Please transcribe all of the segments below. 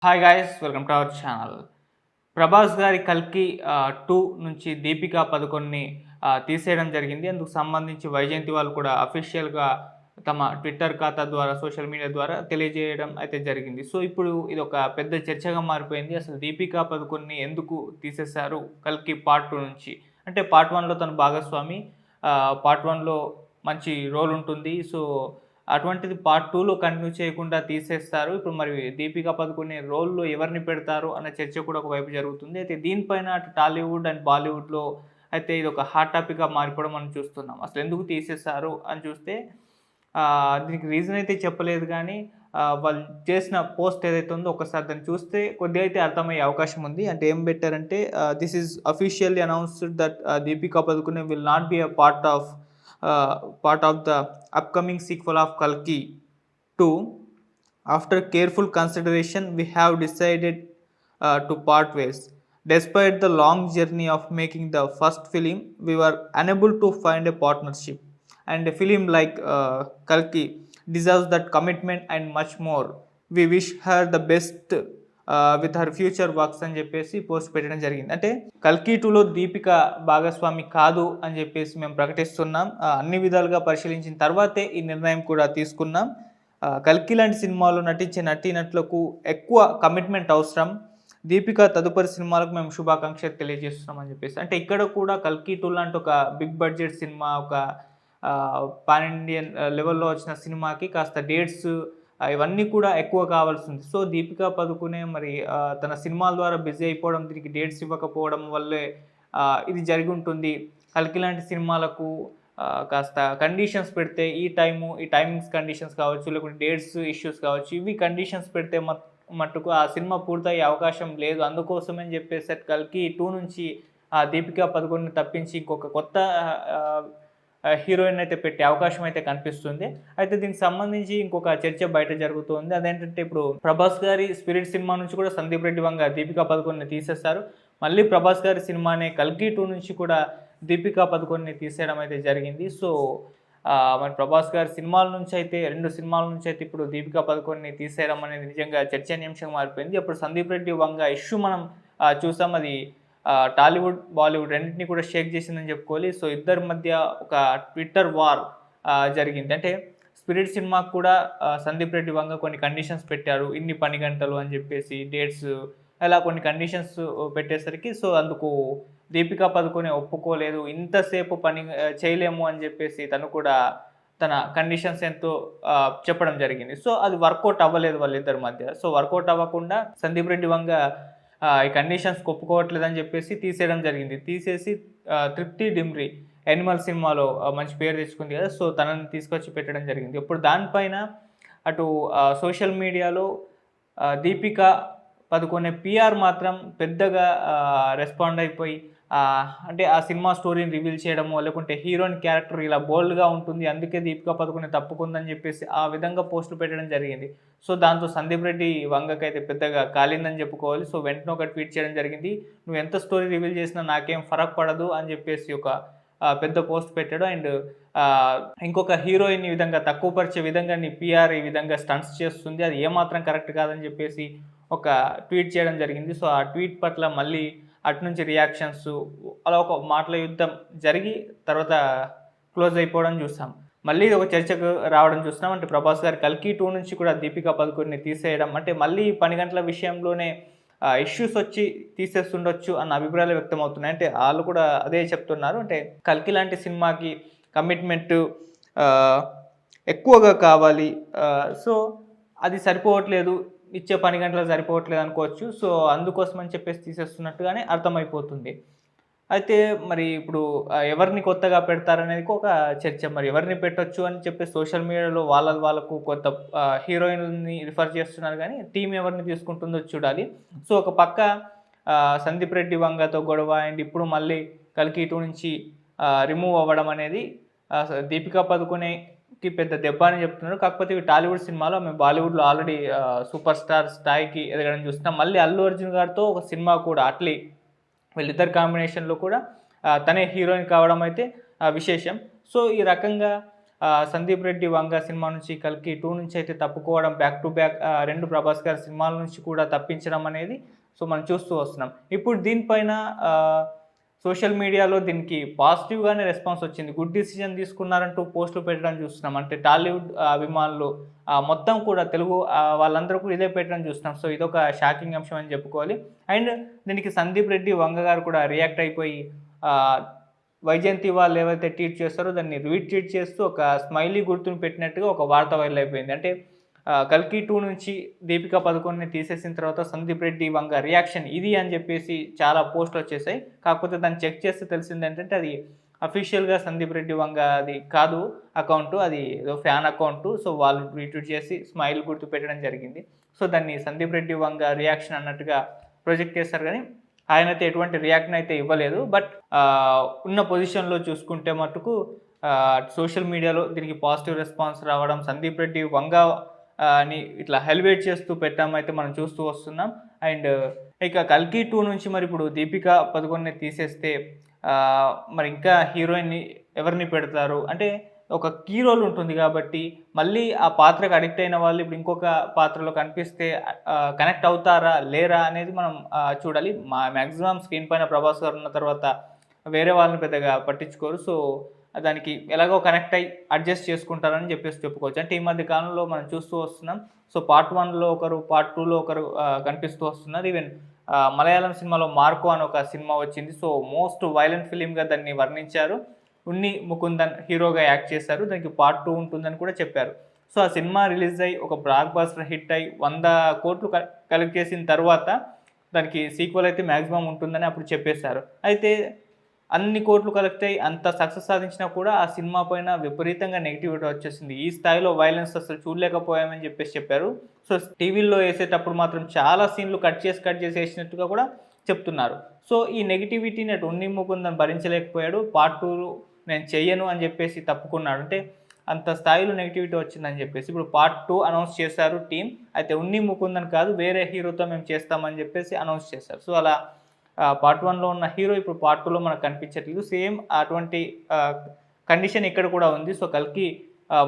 Hi guys, welcome to our channel. Prabhas గారి 'కల్కి 2' నుంచి దీపికా పదుకొన్‌ని తీసేయడం జరిగింది. అందుకు సంబంధించి వైజయంతి వాళ్ళు కూడా అఫీషియల్‌గా తమ ట్విట్టర్ ఖాతా ద్వారా, సోషల్ మీడియా ద్వారా తెలియజేయడం అయితే జరిగింది. సో, ఇప్పుడు ఇదొక పెద్ద చర్చగా మారిపోయింది. అసలు దీపికా పదుకొన్‌ని ఎందుకు తీసేశారు 'కల్కి పార్ట్ 2' నుంచి? అంటే పార్ట్ 1లో తను భాగస్వామి. పార్ట్ 1లో మంచి రోల్ ఉంటుంది. సో, అటువంటిది పార్ట్ 2లో కంటిన్యూ చేయకుండా తీసేస్తారు. ఇప్పుడు మరి దీపికా పదుకొనె రోల్‌లో ఎవరిని పెడతారు అన్న చర్చ కూడా ఒకవైపు జరుగుతుంది. అయితే దీనిపైన అటు టాలీవుడ్ అండ్ బాలీవుడ్‌లో అయితే ఇదొక హాట్ టాపిక్‌గా మారిపోవడం మనం చూస్తున్నాం. అసలెందుకు తీసేశారు అని చూస్తే దీనికి రీజన్ అయితే చెప్పలేదు గానీ వాళ్ళు చేసిన పోస్ట్ ఏదైతే ఉందో ఒకసారి దాన్ని చూస్తే కొద్దిగా అయితే అర్థమయ్యే అవకాశం ఉంది. అంటే ఏం పెట్టారంటే this is officially announced that Deepika Padukone will not be a part of the upcoming sequel of Kalki 2. After careful consideration, we have decided to part ways. Despite the long journey of making the first film, we were unable to find a partnership. And a film like Kalki deserves that commitment and much more. We wish her the best with her future works అని చెప్పేసి post పెట్టడం జరిగింది. అంటే 'కల్కి 2లో దీపిక భాగస్వామి కాదు అని చెప్పేసి మేము ప్రకటిస్తున్నాం. అన్ని విధాలుగా పరిశీలించిన తర్వాతే ఈ నిర్ణయం కూడా తీసుకున్నాం. 'కల్కి' లాంటి సినిమాలో నటించే నటీనటులకు ఎక్కువ కమిట్మెంట్ అవసరం. దీపిక తదుపరి సినిమాలకు మేము శుభాకాంక్షలు తెలియజేస్తున్నాం అని చెప్పేసి. అంటే ఇక్కడ కూడా 'కల్కి 2' లాంటి ఒక బిగ్ బడ్జెట్ సినిమా, ఒక పాన్ ఇండియన్ లెవెల్‌లో వచ్చిన సినిమాకి కాస్త డేట్స్ ఇవన్నీ కూడా ఎక్కువ కావాల్సింది. సో, దీపికా పదుకొనె మరి తన సినిమాల ద్వారా బిజీ అయిపోవడం, దీనికి డేట్స్ ఇవ్వకపోవడం వల్లే ఇది జరిగుంటుంది. 'కల్కి' లాంటి సినిమాలకు కాస్త కండిషన్స్ పెడితే ఈ టైమింగ్స్ కండిషన్స్ కావచ్చు, లేకుంటే డేట్స్ ఇష్యూస్ కావచ్చు, ఇవి కండిషన్స్ పెడితే మట్టుకు ఆ సినిమా పూర్తయ్యే అవకాశం లేదు. అందుకోసమని చెప్పేసి 'కల్కి 2' నుంచి దీపికా పదుకొనెని తప్పించి ఇంకొక కొత్త హీరోయిన్ అయితే పెట్టే అవకాశం అయితే కనిపిస్తుంది. అయితే దీనికి సంబంధించి ఇంకొక చర్చ బయట జరుగుతోంది. అదేంటంటే ఇప్పుడు ప్రభాస్ గారి 'స్పిరిట్' సినిమా నుంచి కూడా సందీప్ రెడ్డి వంగ దీపికా పదుకొనెని తీసేశారు. మళ్ళీ ప్రభాస్ గారి సినిమానే 'కల్కి 2' నుంచి కూడా దీపికా పదుకొనెని తీసేయడం అయితే జరిగింది. సో, మరి ప్రభాస్ గారి సినిమాల నుంచి అయితే 2 సినిమాల నుంచి అయితే ఇప్పుడు దీపికా పదుకొనెని తీసేయడం అనేది నిజంగా చర్చనీయాంశంగా మారిపోయింది. అప్పుడు సందీప్ రెడ్డి వంగ ఇష్యూ మనం చూసాం. అది టాలీవుడ్, బాలీవుడ్ రెండిటిని కూడా షేక్ చేసిందని చెప్పుకోవాలి. సో, ఇద్దరి మధ్య ఒక ట్విట్టర్ వార్ జరిగింది. అంటే 'స్పిరిట్' సినిమాకు కూడా సందీప్ రెడ్డి వంగ కొన్ని కండిషన్స్ పెట్టారు. ఇన్ని పని గంటలు అని చెప్పేసి, డేట్స్ అలా కొన్ని కండిషన్స్ పెట్టేసరికి సో, అందుకు దీపికా పదుకొనె ఒప్పుకోలేదు. ఇంతసేపు పని చేయలేము అని చెప్పేసి తను కూడా తన కండిషన్స్ ఎంతో చెప్పడం జరిగింది. సో, అది వర్కౌట్ అవ్వలేదు వాళ్ళిద్దరి మధ్య. సో, వర్కౌట్ అవ్వకుండా సందీప్ రెడ్డి వంగ ఈ కండిషన్స్‌కి ఒప్పుకోవట్లేదని చెప్పేసి తీసేయడం జరిగింది. తీసేసి తృప్తి డిమ్రీ 'యానిమల్' సినిమాలో మంచి పేరు తెచ్చుకుంది కదా! సో, తనని తీసుకొచ్చి పెట్టడం జరిగింది. ఇప్పుడు దానిపైన అటు సోషల్ మీడియాలో దీపికా పదుకొనె పీఆర్ మాత్రం పెద్దగా రెస్పాండ్ అయిపోయి అంటే ఆ సినిమా స్టోరీని రివీల్ చేయడమో, లేకుంటే హీరోయిన్ క్యారెక్టర్ ఇలా బోల్డ్‌గా ఉంటుంది, అందుకే దీపికా పదుకొనె తప్పుకుందని చెప్పేసి ఆ విధంగా పోస్టులు పెట్టడం జరిగింది. సో, దాంతో సందీప్ రెడ్డి వంగకైతే పెద్దగా కాలిందని చెప్పుకోవాలి. సో, వెంటనే ఒక ట్వీట్ చేయడం జరిగింది. "నువ్వు ఎంత స్టోరీ రివీల్ చేసినా నాకేం ఫరక్ పడదు" అని చెప్పేసి ఒక పెద్ద పోస్ట్ పెట్టాడు. అండ్ ఇంకొక హీరోయిన్ ఈ విధంగా తక్కువపరిచే విధంగా నీ పీఆర్ ఈ విధంగా స్టంట్స్ చేస్తుంది, అది ఏమాత్రం కరెక్ట్ కాదని చెప్పేసి ఒక ట్వీట్ చేయడం జరిగింది. సో, ఆ ట్వీట్ పట్ల మళ్ళీ అటు నుంచి రియాక్షన్స్, అలా ఒక మాటల యుద్ధం జరిగి తర్వాత క్లోజ్ అయిపోవడం చూసాం. మళ్ళీ ఇది ఒక చర్చకు రావడం చూస్తున్నాం. అంటే ప్రభాస్ గారు 'కల్కి 2' నుంచి కూడా దీపికా పదుకొనెని తీసేయడం, అంటే మళ్ళీ పని గంటల విషయంలోనే ఇష్యూస్ వచ్చి తీసేస్తుండొచ్చు అన్న అభిప్రాయాలు వ్యక్తమవుతున్నాయి. అంటే ఆళ్ళు కూడా అదే చెప్తున్నారు. అంటే 'కల్కి' లాంటి సినిమాకి కమిట్మెంట్ ఎక్కువగా కావాలి. సో, అది సరిపోవట్లేదు, ఇచ్చే పని గంటలు సరిపోవట్లేదు అనుకోవచ్చు. సో, అందుకోసమని చెప్పేసి తీసేస్తున్నట్టుగానే అర్థమైపోతుంది. అయితే మరి ఇప్పుడు ఎవరిని కొత్తగా పెడతారనేది ఒక చర్చ. మరి ఎవరిని పెట్టొచ్చు అని చెప్పేసి సోషల్ మీడియాలో వాళ్ళకు కొంత హీరోయిన్‌లని రిఫర్ చేస్తున్నారు గానీ, టీమ్ ఎవరిని తీసుకుంటుందో చూడాలి. సో, ఒక పక్క సందీప్ రెడ్డి వంగతో గొడవ, అండ్ ఇప్పుడు మళ్ళీ 'కల్కి 2' నుంచి రిమూవ్ అవ్వడం అనేది దీపికా పదుకొనెకి పెద్ద దెబ్బ అని చెప్తున్నారు. కాకపోతే ఇవి టాలీవుడ్ సినిమాలు, ఆమె బాలీవుడ్‌లో ఆల్రెడీ సూపర్ స్టార్ స్థాయికి ఎదగడం చూస్తున్నాం. మళ్ళీ అల్లు అర్జున్ గారితో ఒక సినిమా కూడా అట్లీ వీళ్ళిద్దరి కాంబినేషన్‌లో కూడా తనే హీరోయిన్ కావడం అయితే విశేషం. సో, ఈ రకంగా సందీప్ రెడ్డి వంగ సినిమా నుంచి, కల్కి 2 నుంచి అయితే తప్పుకోవడం, బ్యాక్ టు బ్యాక్ 2 ప్రభాస్ గారి సినిమాల నుంచి కూడా తప్పించడం అనేది సో మనం చూస్తూ వస్తున్నాం. ఇప్పుడు దీనిపైన సోషల్ మీడియాలో దీనికి పాజిటివ్‌గానే రెస్పాన్స్ వచ్చింది. గుడ్ డిసిషన్ తీసుకున్నారంటూ పోస్టులు పెట్టడం చూస్తున్నాం. అంటే టాలీవుడ్ అభిమానులు మొత్తం కూడా తెలుగు వాళ్ళందరూ కూడా ఇదే పెట్టడం చూస్తున్నాం. సో ఇదొక షాకింగ్ అంశం అని చెప్పుకోవాలి. అండ్ దీనికి సందీప్ రెడ్డి వంగ గారు కూడా రియాక్ట్ అయిపోయి వైజయంతి వాళ్ళు ఏవైతే ట్వీట్ చేస్తారో దాన్ని రీట్వీట్ చేస్తూ ఒక స్మైలీ గుర్తుని పెట్టినట్టుగా ఒక వార్త వైరల్ అయిపోయింది. అంటే కల్కి 2 నుంచి దీపికా పదుకొనెని తీసేసిన తర్వాత సందీప్ రెడ్డి వంగ రియాక్షన్ ఇది అని చెప్పేసి చాలా పోస్టులు వచ్చేసాయి. కాకపోతే దాన్ని చెక్ చేస్తే తెలిసింది ఏంటంటే అది అఫీషియల్‌గా సందీప్ రెడ్డి వంగ అది కాదు అకౌంటు, అది ఏదో ఫ్యాన్ అకౌంటు. సో వాళ్ళు రీట్వీట్ చేసి స్మైల్ గుర్తు పెట్టడం జరిగింది. సో దాన్ని సందీప్ రెడ్డి వంగ రియాక్షన్ అన్నట్టుగా ప్రొజెక్ట్ చేశారు కానీ ఆయనైతే ఎటువంటి రియాక్షన్ అయితే ఇవ్వలేదు. బట్ ఉన్న పొజిషన్‌లో చూసుకుంటే మటుకు సోషల్ మీడియాలో దీనికి పాజిటివ్ రెస్పాన్స్ రావడం, సందీప్ రెడ్డి వంగ అని ఇట్లా హైలైట్ చేస్తూ పెట్టడం అయితే మనం చూస్తూ వస్తున్నాం. అండ్ ఇక కల్కి 2 నుంచి మరి ఇప్పుడు దీపికా పదుకొనెని తీసేస్తే మరి ఇంకా హీరోయిన్‌ని ఎవరిని పెడతారు? అంటే ఒక కీ రోల్ ఉంటుంది కాబట్టి మళ్ళీ ఆ పాత్రకు అడిక్ట్ అయిన వాళ్ళు ఇప్పుడు ఇంకొక పాత్రలో కనిపిస్తే కనెక్ట్ అవుతారా? లేరా? అనేది మనం చూడాలి. మ్యాక్సిమం స్క్రీన్ పైన ప్రభాస్ గారు ఉన్న తర్వాత వేరే వాళ్ళని పెద్దగా పట్టించుకోరు. సో దానికి ఎలాగో కనెక్ట్ అయ్యి అడ్జస్ట్ చేసుకుంటారని చెప్పుకోవచ్చు. అంటే ఈ మధ్య కాలంలో మనం చూస్తూ వస్తున్నాం. సో పార్ట్ 1లో ఒకరు, పార్ట్ 2లో ఒకరు కనిపిస్తూ వస్తున్నారు. ఈవెన్ మలయాళం సినిమాలో 'మార్కో' అని ఒక సినిమా వచ్చింది. సో మోస్ట్ వైలెంట్ ఫిలింగా దాన్ని వర్ణించారు. ఉన్ని ముకుందన్ హీరోగా యాక్ట్ చేశారు. దానికి పార్ట్ 2 ఉంటుందని కూడా చెప్పారు. సో ఆ సినిమా రిలీజ్ అయ్యి ఒక బ్లాక్ బస్టర్ హిట్ అయ్యి 100 కోట్లు కలెక్ట్ చేసిన తర్వాత దానికి సీక్వెల్ అయితే మ్యాక్సిమం ఉంటుందని అప్పుడు చెప్పేశారు. అయితే అన్ని కోట్లు కలెక్ట్ అయ్యి అంత సక్సెస్ సాధించినా కూడా ఆ సినిమా పైన విపరీతంగా నెగిటివిటీ వచ్చేసింది. ఈ స్థాయిలో వైలెన్స్ అసలు చూడలేకపోయామని చెప్పారు. సో టీవీల్లో వేసేటప్పుడు మాత్రం చాలా సీన్లు కట్ చేసి వేసినట్టుగా కూడా చెప్తున్నారు. సో ఈ నెగిటివిటీని అటు ఉన్ని ముకుందన్ భరించలేకపోయాడు. పార్ట్ 2 నేను చెయ్యను అని చెప్పేసి తప్పుకున్నాడు. అంటే అంత స్థాయిలో నెగిటివిటీ వచ్చిందని చెప్పేసి ఇప్పుడు పార్ట్ 2 అనౌన్స్ చేశారు టీమ్. అయితే ఉన్ని ముకుందన్ కాదు వేరే హీరోతో మేము చేస్తామని చెప్పేసి అనౌన్స్ చేశారు. సో అలా పార్ట్ 1లో ఉన్న హీరో ఇప్పుడు పార్ట్ 2లో మనకు కనిపించట్లేదు. సేమ్ అటువంటి కండిషన్ ఇక్కడ కూడా ఉంది. సో కల్కి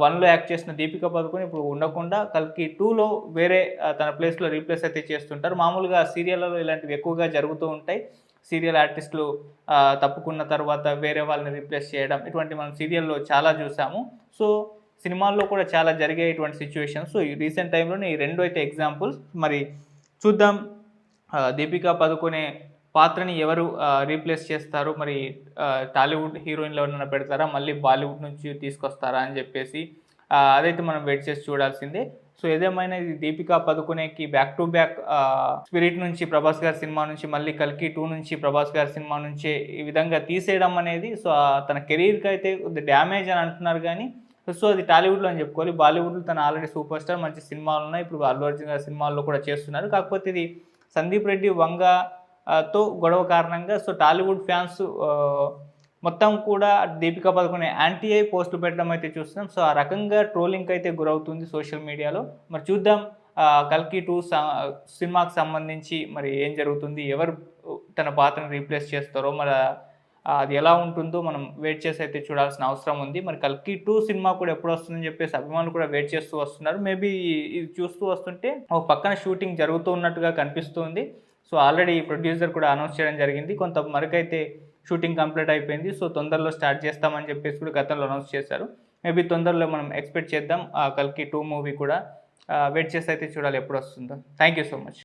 1లో యాక్ట్ చేసిన దీపికా పదుకొనె ఇప్పుడు ఉండకుండా కల్కి 2లో వేరే తన ప్లేస్లో రీప్లేస్ అయితే చేస్తుంటారు. మామూలుగా సీరియళ్ళలో ఇలాంటివి ఎక్కువగా జరుగుతూ ఉంటాయి. సీరియల్ ఆర్టిస్టులు తప్పుకున్న తర్వాత వేరే వాళ్ళని రీప్లేస్ చేయడం ఇటువంటి మనం సీరియల్లో చాలా చూసాము. సో సినిమాల్లో కూడా చాలా జరిగే ఇటువంటి సిచ్యువేషన్స్. సో ఈ రీసెంట్ టైంలోనే ఈ 2 అయితే ఎగ్జాంపుల్స్. మరి చూద్దాం దీపికా పదుకొనె పాత్రని ఎవరు రీప్లేస్ చేస్తారు? మరి టాలీవుడ్ హీరోయిన్లు ఎవరైనా పెడతారా? మళ్ళీ బాలీవుడ్ నుంచి తీసుకొస్తారా అని చెప్పేసి అదైతే మనం వెయిట్ చేసి చూడాల్సిందే. సో ఏదేమైనా ఇది దీపికా పదుకొనెకి బ్యాక్ టు బ్యాక్ స్పిరిట్ నుంచి ప్రభాస్ గారి సినిమా నుంచి మళ్ళీ కల్కి 2 నుంచి ప్రభాస్ గారి సినిమా నుంచే ఈ విధంగా తీసేయడం అనేది సో తన కెరీర్కి అయితే డ్యామేజ్ అని అంటున్నారు కానీ సో అది టాలీవుడ్లో అని చెప్పుకోవాలి. బాలీవుడ్లో తను ఆల్రెడీ సూపర్ స్టార్, మంచి సినిమాలు ఉన్నాయి. ఇప్పుడు అల్లు అర్జున్ గారి సినిమాల్లో కూడా చేస్తున్నారు. కాకపోతే ఇది సందీప్ రెడ్డి వంగ తో గొడవ కారణంగా సో టాలీవుడ్ ఫ్యాన్స్ మొత్తం కూడా దీపికా పదుకొనె యాంటీ అయి పోస్టులు పెట్టడం అయితే చూస్తున్నాం. సో ఆ రకంగా ట్రోలింగ్కి అయితే గురవుతుంది సోషల్ మీడియాలో. మరి చూద్దాం కల్కి 2 సినిమాకి సంబంధించి మరి ఏం జరుగుతుంది, ఎవరు తన పాత్రను రీప్లేస్ చేస్తారో మరి అది ఎలా ఉంటుందో మనం వెయిట్ చేసి అయితే చూడాల్సిన అవసరం ఉంది. మరి కల్కి 2 సినిమా కూడా ఎప్పుడు వస్తుందని చెప్పేసి అభిమానులు కూడా వెయిట్ చేస్తూ వస్తున్నారు. మేబీ ఇది చూస్తూ వస్తుంటే ఒక పక్కన షూటింగ్ జరుగుతూ ఉన్నట్టుగా కనిపిస్తుంది. సో ఆల్రెడీ ప్రొడ్యూసర్ కూడా అనౌన్స్ చేయడం జరిగింది. కొంత మరకైతే షూటింగ్ కంప్లీట్ అయిపోయింది. సో తొందరలో స్టార్ట్ చేస్తామని చెప్పేసి కూడా గతంలో అనౌన్స్ చేశారు. మేబీ తొందరలో మనం ఎక్స్పెక్ట్ చేద్దాం కల్కి 2 మూవీ కూడా. వెయిట్ చేసి అయితే చూడాలి ఎప్పుడు వస్తుందో. Thank you so much.